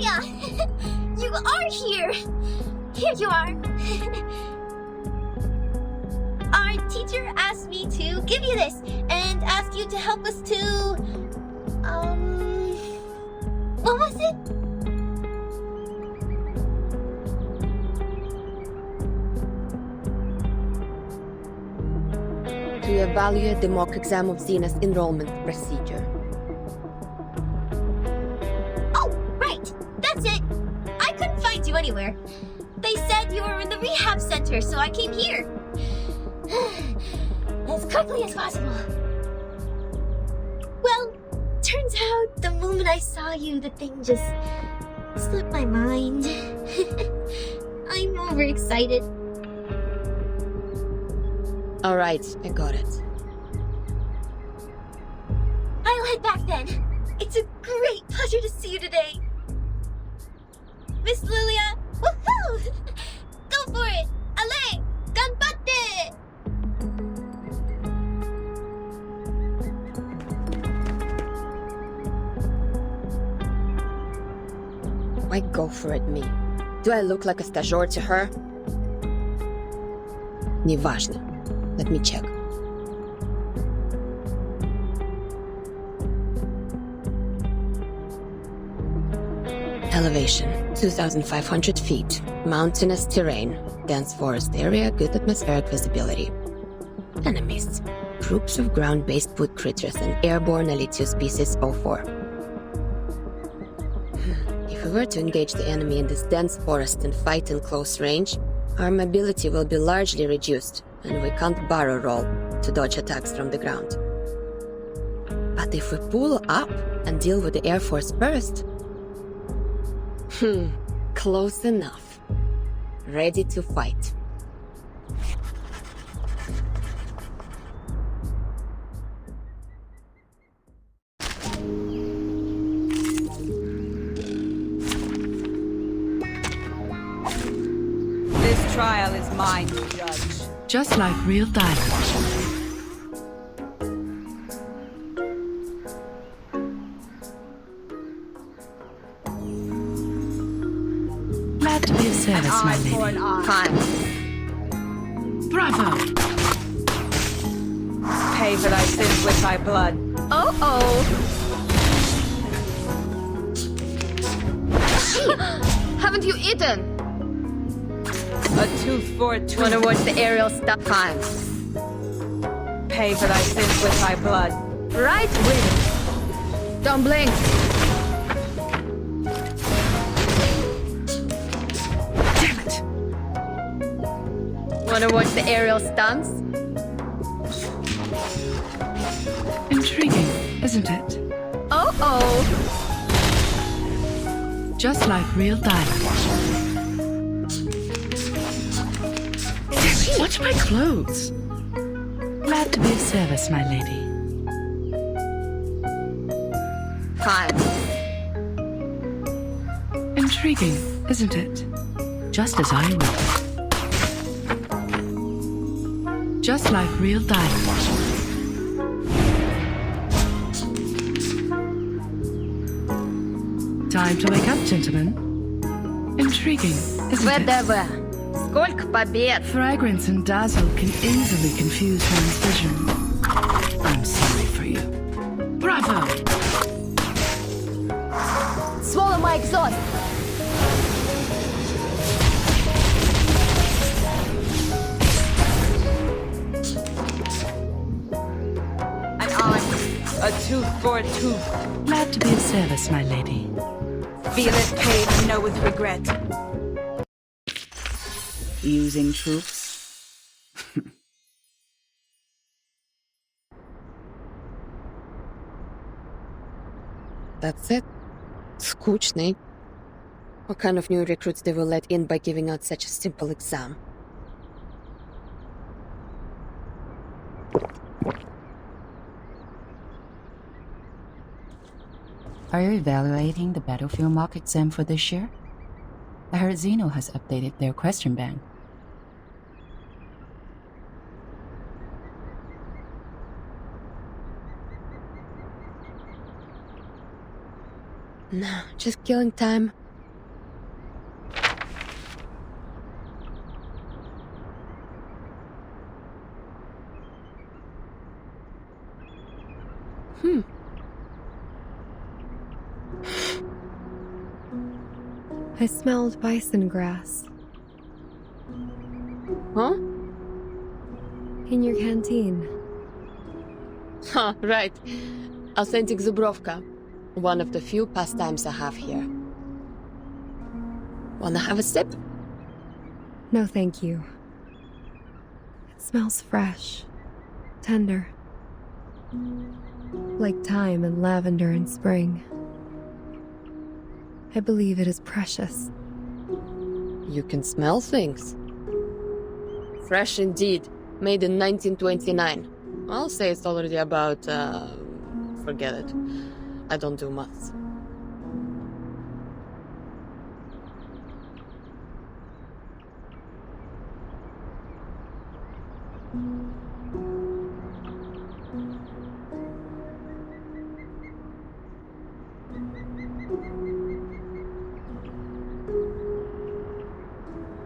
Julia! You are here! Here you are. Our teacher asked me to give you this and ask you to help us to... What was it? To evaluate the mock exam of Zena's enrollment procedure. Oh, right! That's it! I couldn't find you anywhere. They said you were in the rehab center, so I came here. As quickly as possible. Well, turns out the moment I saw you, the thing just slipped my mind. I'm overexcited. All right, I got it. I'll head back then. It's a great pleasure to see you today. Miss Lilia, woohoo! Go for it! Ale! Ganbatte! Why go for it, me? Do I look like a stagiaire to her? Неважно. Let me check. Elevation, 2,500 feet. Mountainous terrain. Dense forest area, good atmospheric visibility. Enemies. Groups of ground-based wood critters and airborne Elitio species 04. If we were to engage the enemy in this dense forest and fight in close range, our mobility will be largely reduced, and we can't barrel roll to dodge attacks from the ground. But if we pull up and deal with the Air Force first... close enough. Ready to fight. This trial is mine to judge. Just like real dialogue. Glad to be of service, my lady. Time. Bravo! Pay for thy sins with thy blood. Haven't you eaten? A tooth for a tooth. Wanna watch the aerial stuff? Time. Pay for thy sins with thy blood. Right wing. Don't blink. Damn it! Wanna watch the aerial stunts? Intriguing, isn't it? Just like real dialogue. Watch my clothes. Glad to be of service, my lady. Time. Intriguing, isn't it? Just as I would. Just like real dialogue. Time to wake up, gentlemen. Intriguing, isn't it? ВДВ. Сколько побед! Fragrance and dazzle can easily confuse one's vision. I'm sorry for you. Bravo! Swallow my exhaust! An eye, a tooth for a tooth. Glad to be of service, my lady. Feel it paid and know with regret. Using troops. That's it. Скучный. What kind of new recruits they will let in by giving out such a simple exam? Are you evaluating the battlefield mock exam for this year? I heard Zeno has updated their question bank. No, just killing time. I smelled bison grass. Huh? In your canteen. Huh, right. Authentic Zubrovka. One of the few pastimes I have here. Wanna have a sip? No, thank you. It smells fresh, tender. Like thyme and lavender in spring. I believe it is precious. You can smell things. Fresh indeed. Made in 1929. I'll say it's already about, forget it. I don't do maths.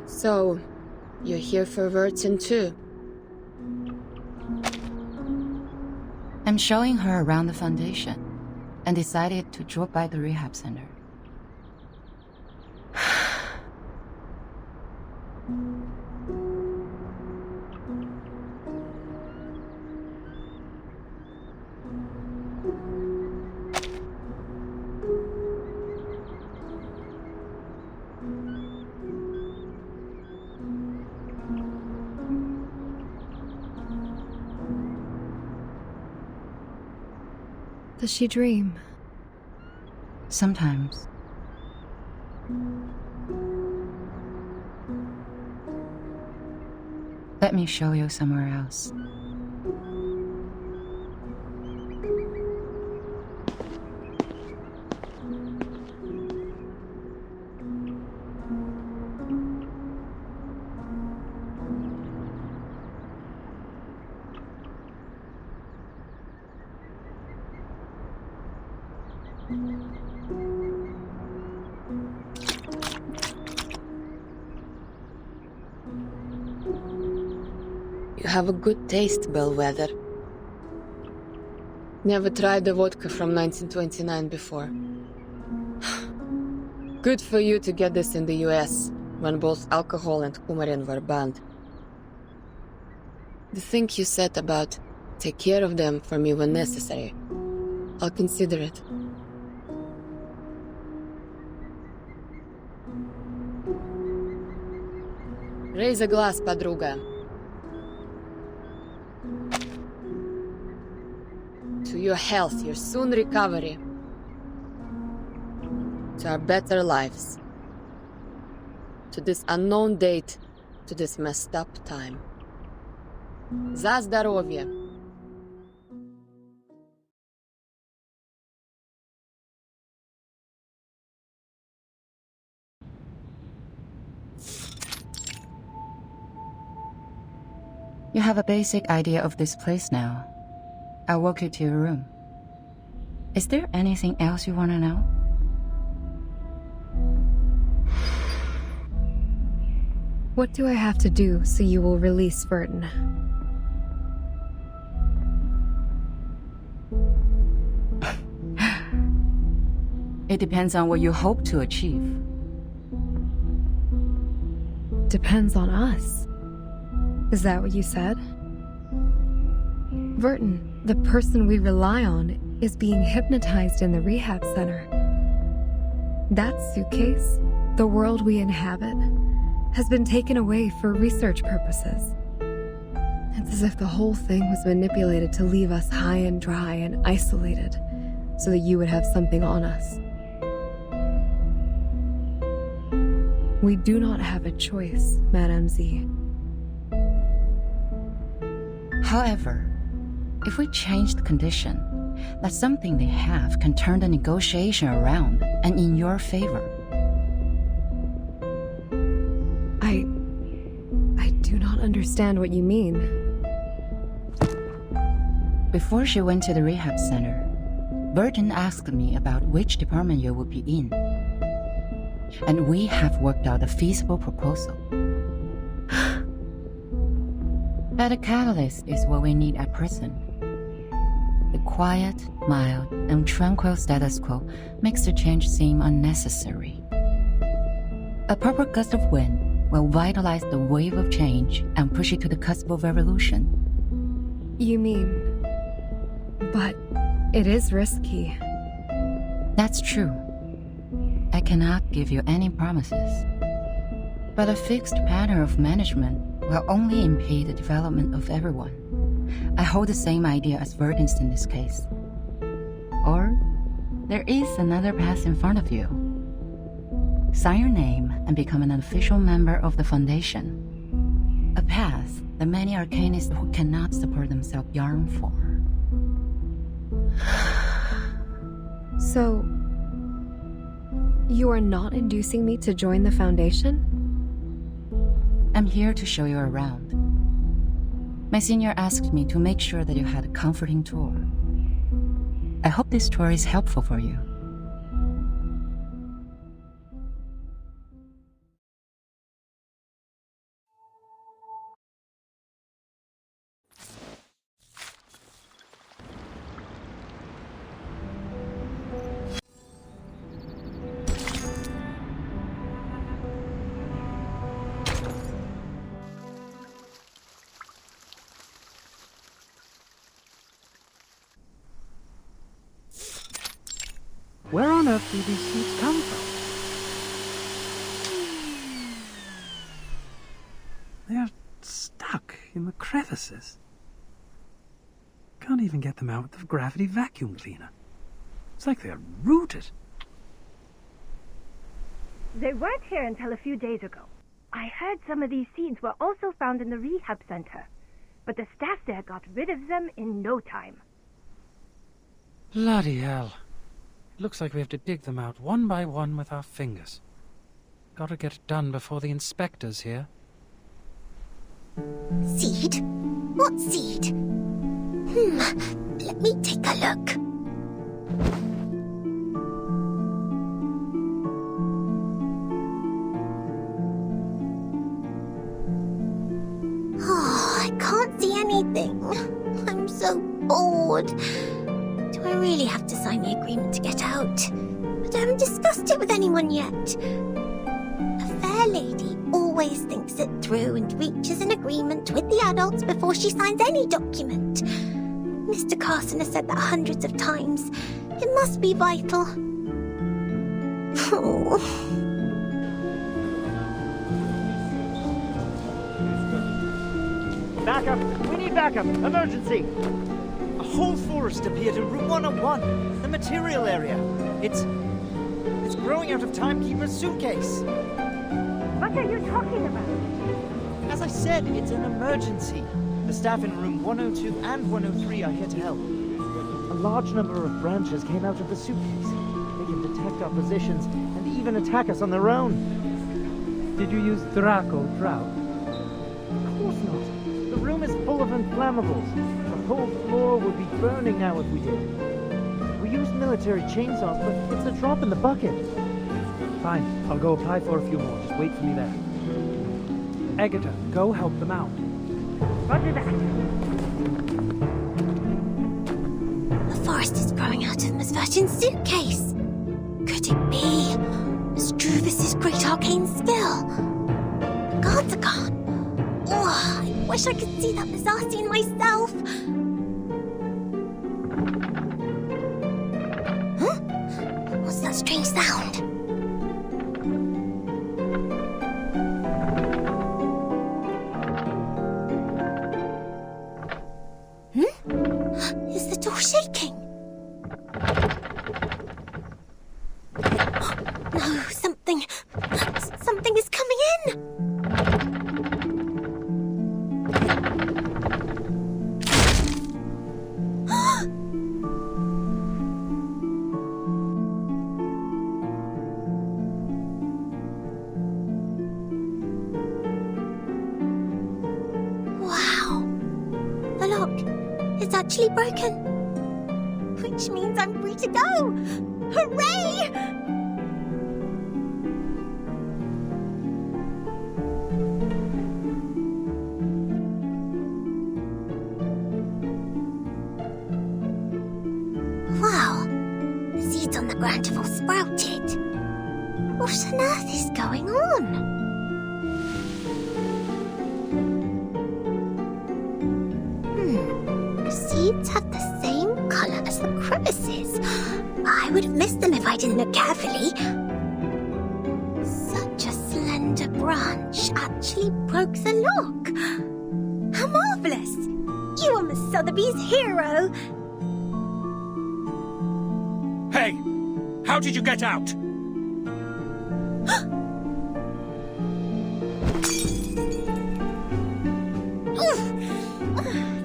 So, you're here for Vertin too? I'm showing her around the foundation and decided to drop by the rehab center. Does she dream? Sometimes. Let me show you somewhere else. You have a good taste, Bellwether. Never tried the vodka from 1929 before. Good for you to get this in the US, when both alcohol and coumarin were banned. The thing you said about take care of them for me when necessary, I'll consider it. Raise a glass, подруга. To your health, your soon recovery. To our better lives. To this unknown date, to this messed up time. За здоровье. You have a basic idea of this place now. I'll walk you to your room. Is there anything else you want to know? What do I have to do so you will release Vertin? It depends on what you hope to achieve. Depends on us. Is that what you said? Vertin, the person we rely on, is being hypnotized in the rehab center. That suitcase, the world we inhabit, has been taken away for research purposes. It's as if the whole thing was manipulated to leave us high and dry and isolated, so that you would have something on us. We do not have a choice, Madame Z. However, if we change the condition, that something they have can turn the negotiation around and in your favor. I do not understand what you mean. Before she went to the rehab center, Vertin asked me about which department you would be in. And we have worked out a feasible proposal. That a catalyst is what we need at present. The quiet, mild, and tranquil status quo makes the change seem unnecessary. A proper gust of wind will vitalize the wave of change and push it to the cusp of revolution. You mean... But it is risky. That's true. I cannot give you any promises. But a fixed pattern of management will only impede the development of everyone. I hold the same idea as Verdin's in this case. Or, there is another path in front of you. Sign your name and become an official member of the Foundation. A path that many arcanists who cannot support themselves yearn for. So, you are not inducing me to join the Foundation? I'm here to show you around. My senior asked me to make sure that you had a comforting tour. I hope this tour is helpful for you. Where on earth do these seeds come from? They're stuck in the crevices. Can't even get them out with the gravity vacuum cleaner. It's like they're rooted. They weren't here until a few days ago. I heard some of these seeds were also found in the rehab center, but the staff there got rid of them in no time. Bloody hell. It looks like we have to dig them out one by one with our fingers. Gotta get it done before the inspector's here. Seed? What seed? Let me take a look. Oh, I can't see anything. I'm so bored. Do I really have to sign the agreement to get out? But I haven't discussed it with anyone yet. A fair lady always thinks it through and reaches an agreement with the adults before she signs any document. Mr. Carson has said that hundreds of times. It must be vital. Oh. Backup! We need backup! Emergency! A whole forest appeared in room 101, the material area. It's growing out of Timekeeper's suitcase. What are you talking about? As I said, it's an emergency. The staff in room 102 and 103 are here to help. A large number of branches came out of the suitcase. They can detect our positions and even attack us on their own. Did you use Draco Drought? Of course not. The room is full of inflammables. The whole floor would be burning now if we did. We used military chainsaws, but it's a drop in the bucket. Fine, I'll go apply for a few more. Just wait for me there. Agatha, go help them out. Roger that. The forest is growing out of Miss Virgin's suitcase. Could it be Miss Druvis's great arcane skill? The guards are gone. Oh, I wish I could see that bizarre scene myself. Huh? What's that strange sound? Is the door shaking? No, something is coming in. Wow. The lock is actually broken. Which means I'm free to go! Hooray! weren't have all sprouted. What on earth is going on? The seeds have the same colour as the crevices. I would have missed them if I didn't look carefully. Such a slender branch actually broke the lock. How marvellous! You are Miss Sotheby's hero! Hey! How did you get out? Oof!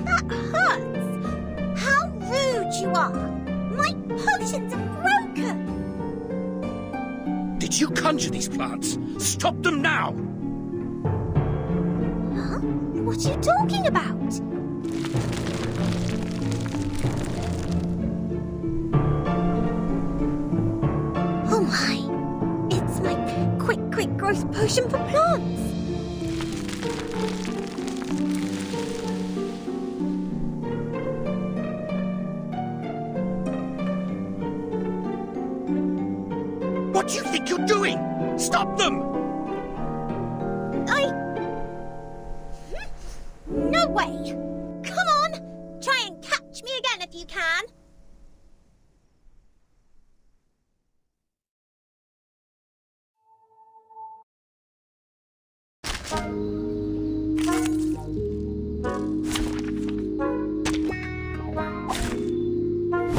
That hurts! How rude you are! My potions are broken! Did you conjure these plants? Stop them now! Huh? What are you talking about? Oh my! It's my quick growth potion for plants! What do you think you're doing? Stop them! No way! Come on! Try and catch me again if you can!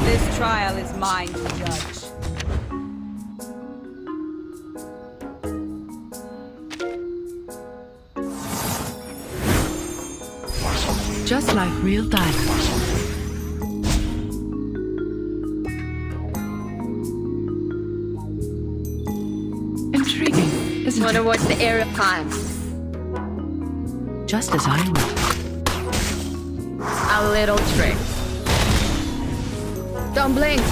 This trial is mine to judge. Just like real diamonds. Intriguing, isn't Wanna it? watch the aerial time? Just as I would. A little trick. Don't blink.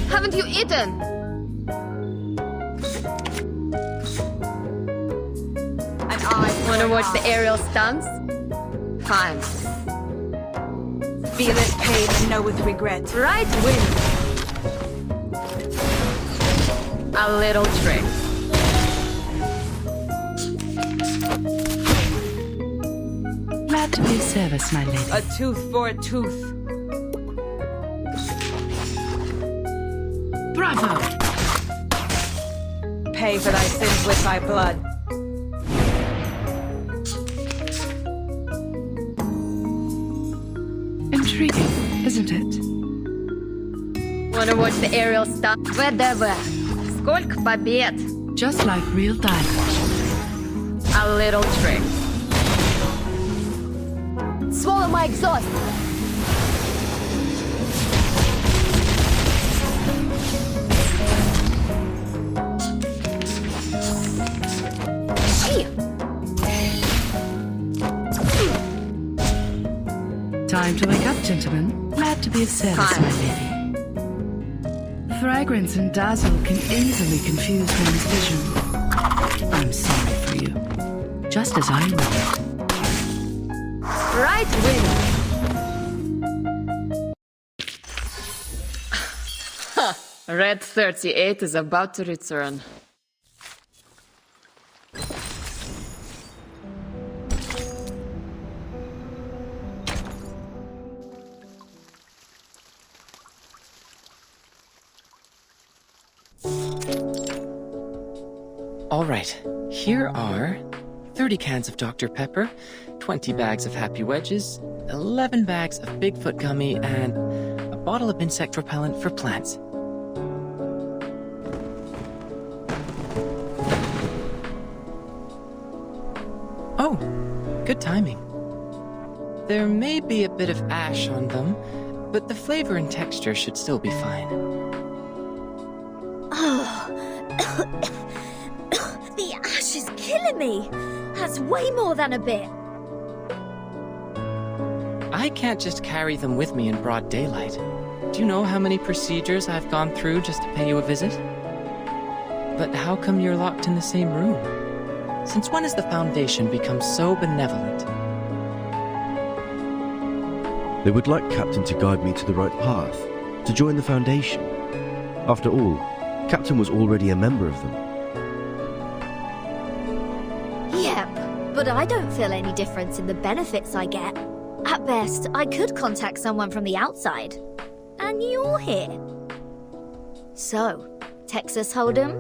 Haven't you eaten? Wanna watch the aerial stunts? Fine. Feel it pain and know with regret. Right win. A little trick. Glad to be of service, my lady. A tooth for a tooth. Bravo! Pay for thy sins with thy blood. Intriguing, isn't it? Wanna watch the aerial stunt? ВДВ. Сколько побед? Just like real diamonds. A little trick. Swallow my exhaust. Time to wake up, gentlemen. Glad to be of service, my lady. Fragrance and dazzle can easily confuse one's vision. I'm sorry for you. Just as I would. Right win. Red 38 is about to return. All right, here are 30 cans of Dr. Pepper, 20 bags of Happy Wedges, 11 bags of Bigfoot gummy, and a bottle of insect repellent for plants. Oh, good timing. There may be a bit of ash on them, but the flavor and texture should still be fine. The ash is killing me. That's way more than a bit. I can't just carry them with me in broad daylight. Do you know how many procedures I've gone through just to pay you a visit? But how come you're locked in the same room? Since when has the Foundation become so benevolent? They would like Captain to guide me to the right path, to join the Foundation. After all, Captain was already a member of them. Yep, but I don't feel any difference in the benefits I get. At best, I could contact someone from the outside. And you're here. So, Texas Hold'em?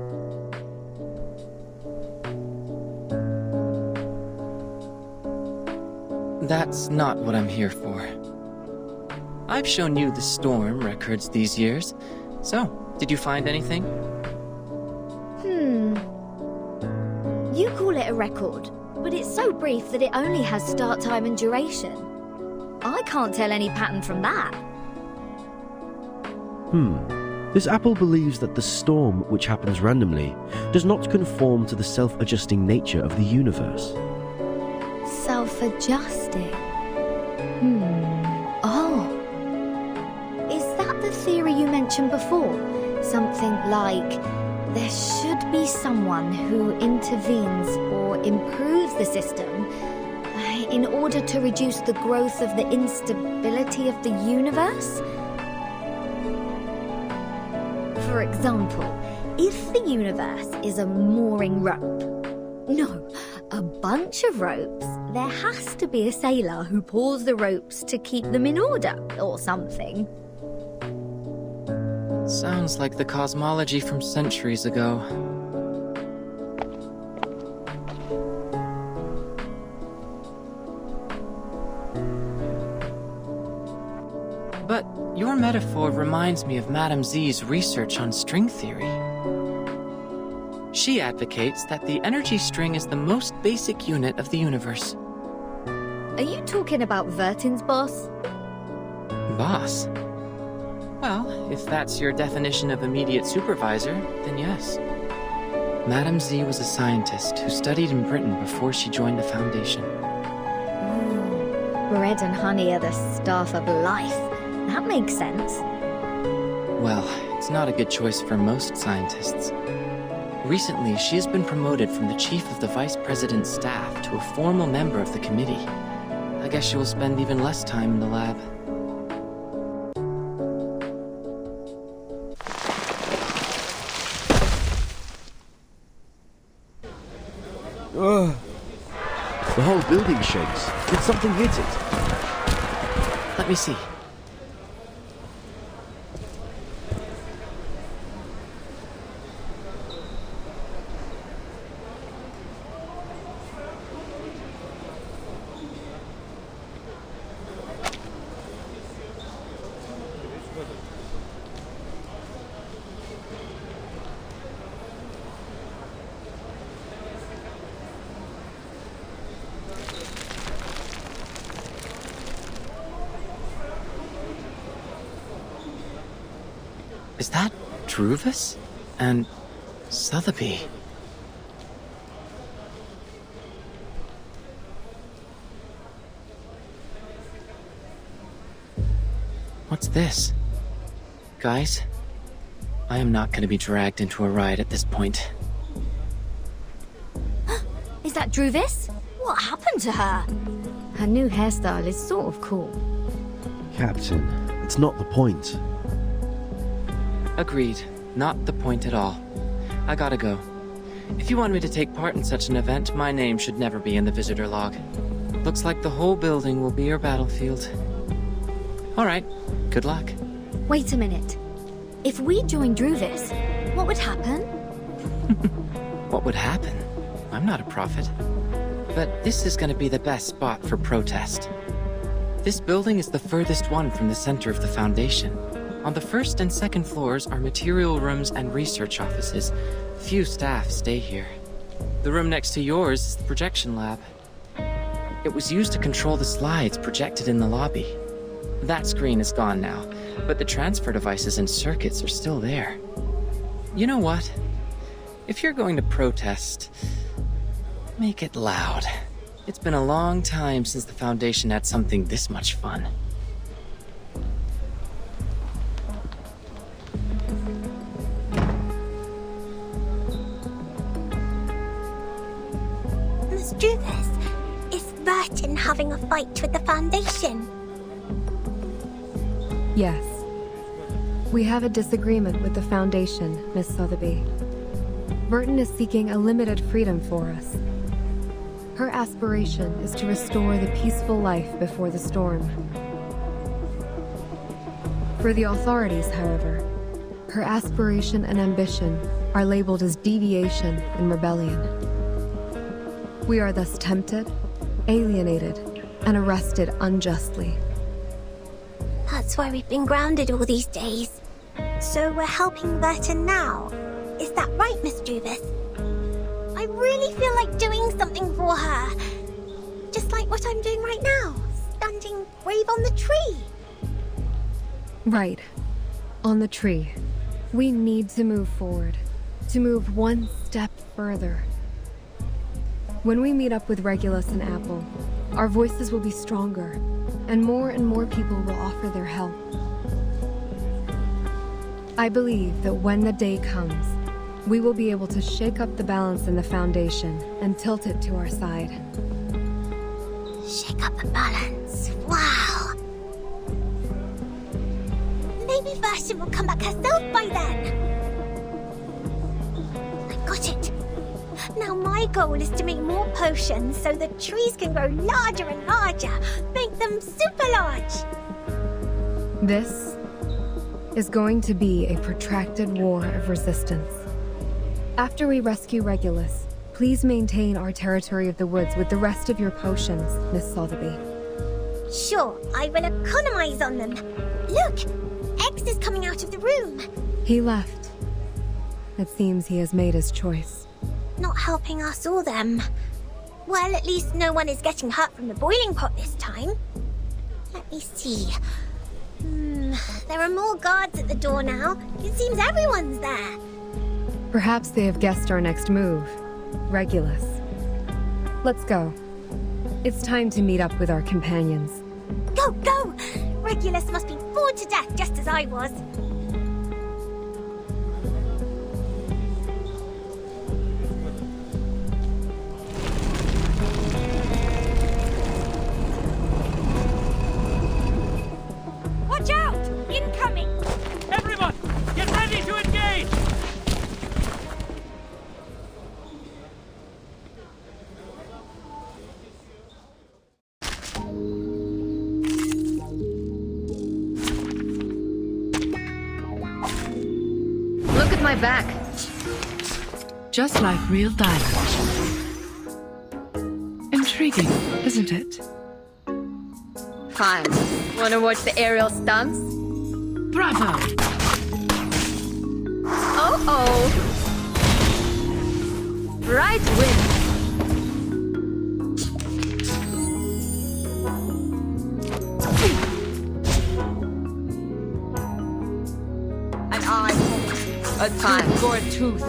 That's not what I'm here for. I've shown you the storm records these years. So, did you find anything? You call it a record, but it's so brief that it only has start time and duration. I can't tell any pattern from that. This apple believes that the storm, which happens randomly, does not conform to the self-adjusting nature of the universe. Self-adjusting? Oh. Is that the theory you mentioned before? Something like, there should be someone who intervenes or improves the system in order to reduce the growth of the instability of the universe? For example, if the universe is a mooring rope, no, a bunch of ropes, there has to be a sailor who pulls the ropes to keep them in order, or something. Sounds like the cosmology from centuries ago. But your metaphor reminds me of Madame Z's research on string theory. She advocates that the energy string is the most basic unit of the universe. Are you talking about Vertin's boss? Boss? Well, if that's your definition of immediate supervisor, then yes. Madame Z was a scientist who studied in Britain before she joined the Foundation. Ooh, bread and honey are the staff of life. That makes sense. Well, it's not a good choice for most scientists. Recently, she has been promoted from the chief of the vice president's staff to a formal member of the committee. I guess she will spend even less time in the lab. The whole building shakes. Did something hit it? Let me see. Is that Druvis? And Sotheby? What's this? Guys, I am not going to be dragged into a ride at this point. Is that Druvis? What happened to her? Her new hairstyle is sort of cool. Captain, it's not the point. Agreed. Not the point at all. I gotta go. If you want me to take part in such an event, my name should never be in the visitor log. Looks like the whole building will be your battlefield. Alright, good luck. Wait a minute. If we join Druvis, what would happen? What would happen? I'm not a prophet. But this is gonna be the best spot for protest. This building is the furthest one from the center of the Foundation. On the first and second floors are material rooms and research offices. Few staff stay here. The room next to yours is the projection lab. It was used to control the slides projected in the lobby. That screen is gone now, but the transfer devices and circuits are still there. You know what? If you're going to protest, make it loud. It's been a long time since the Foundation had something this much fun. Let's do this. Is Vertin having a fight with the Foundation? Yes. We have a disagreement with the Foundation, Miss Sotheby. Burton is seeking a limited freedom for us. Her aspiration is to restore the peaceful life before the storm. For the authorities, however, her aspiration and ambition are labeled as deviation and rebellion. We are thus tempted, alienated, and arrested unjustly. That's why we've been grounded all these days. So we're helping Burton now. Is that right, Miss Druvis? I really feel like doing something for her. Just like what I'm doing right now, standing brave on the tree. Right. On the tree. We need to move forward. To move one step further. When we meet up with Regulus and Apple, our voices will be stronger, and more people will offer their help. I believe that when the day comes, we will be able to shake up the balance in the Foundation and tilt it to our side. Shake up the balance. Wow. Maybe Version will come back herself by then. I've got it. Now my goal is to make more potions so the trees can grow larger and larger. Make them super large. This is going to be a protracted war of resistance. After we rescue Regulus, please maintain our territory of the woods with the rest of your potions, Miss Sotheby. Sure, I will economize on them. Look, X is coming out of the room. He left. It seems he has made his choice. Not helping us or them. Well, at least no one is getting hurt from the boiling pot this time. Let me see. There are more guards at the door now. It seems everyone's there. Perhaps they have guessed our next move. Regulus. Let's go. It's time to meet up with our companions. Go, go! Regulus must be bored to death just as I was. Watch out! Incoming! Everyone, get ready to engage! Look at my back. Just like real diamond. Intriguing, isn't it? Fine. Wanna watch the aerial stunts? Bravo! Oh-oh! Right wing! An eye, a tooth for a tooth.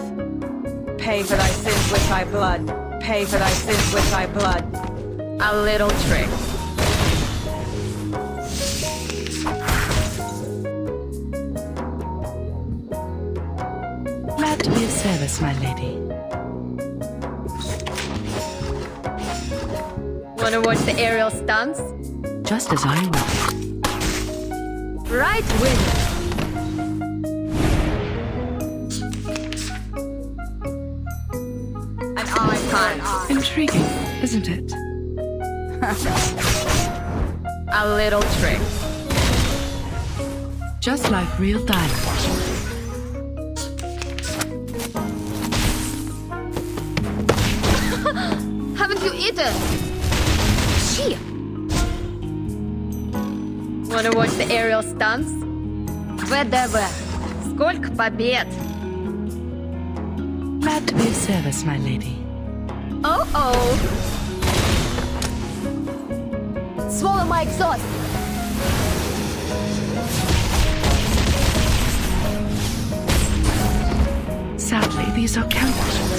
Pay for thy sins with thy blood. Pay for thy sins with thy blood. A little trick. Glad to be of service, my lady. Wanna watch the aerial stunts? Just as I would. Right wing! An eye for an eye. Intriguing, isn't it? A little trick. Just like real diamond. Haven't you eaten? Shit! Wanna watch the aerial stunts? ВДВ. Сколько побед! Glad to be of service, my lady. Oh-oh! Swallow my exhaust! Sadly, these are counterfeits.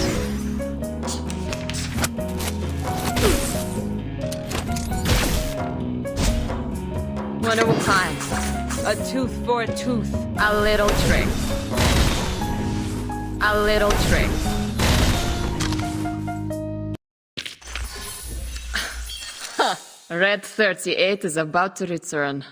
One of a kind. A tooth for a tooth. A little trick. A little trick. Red 38 is about to return.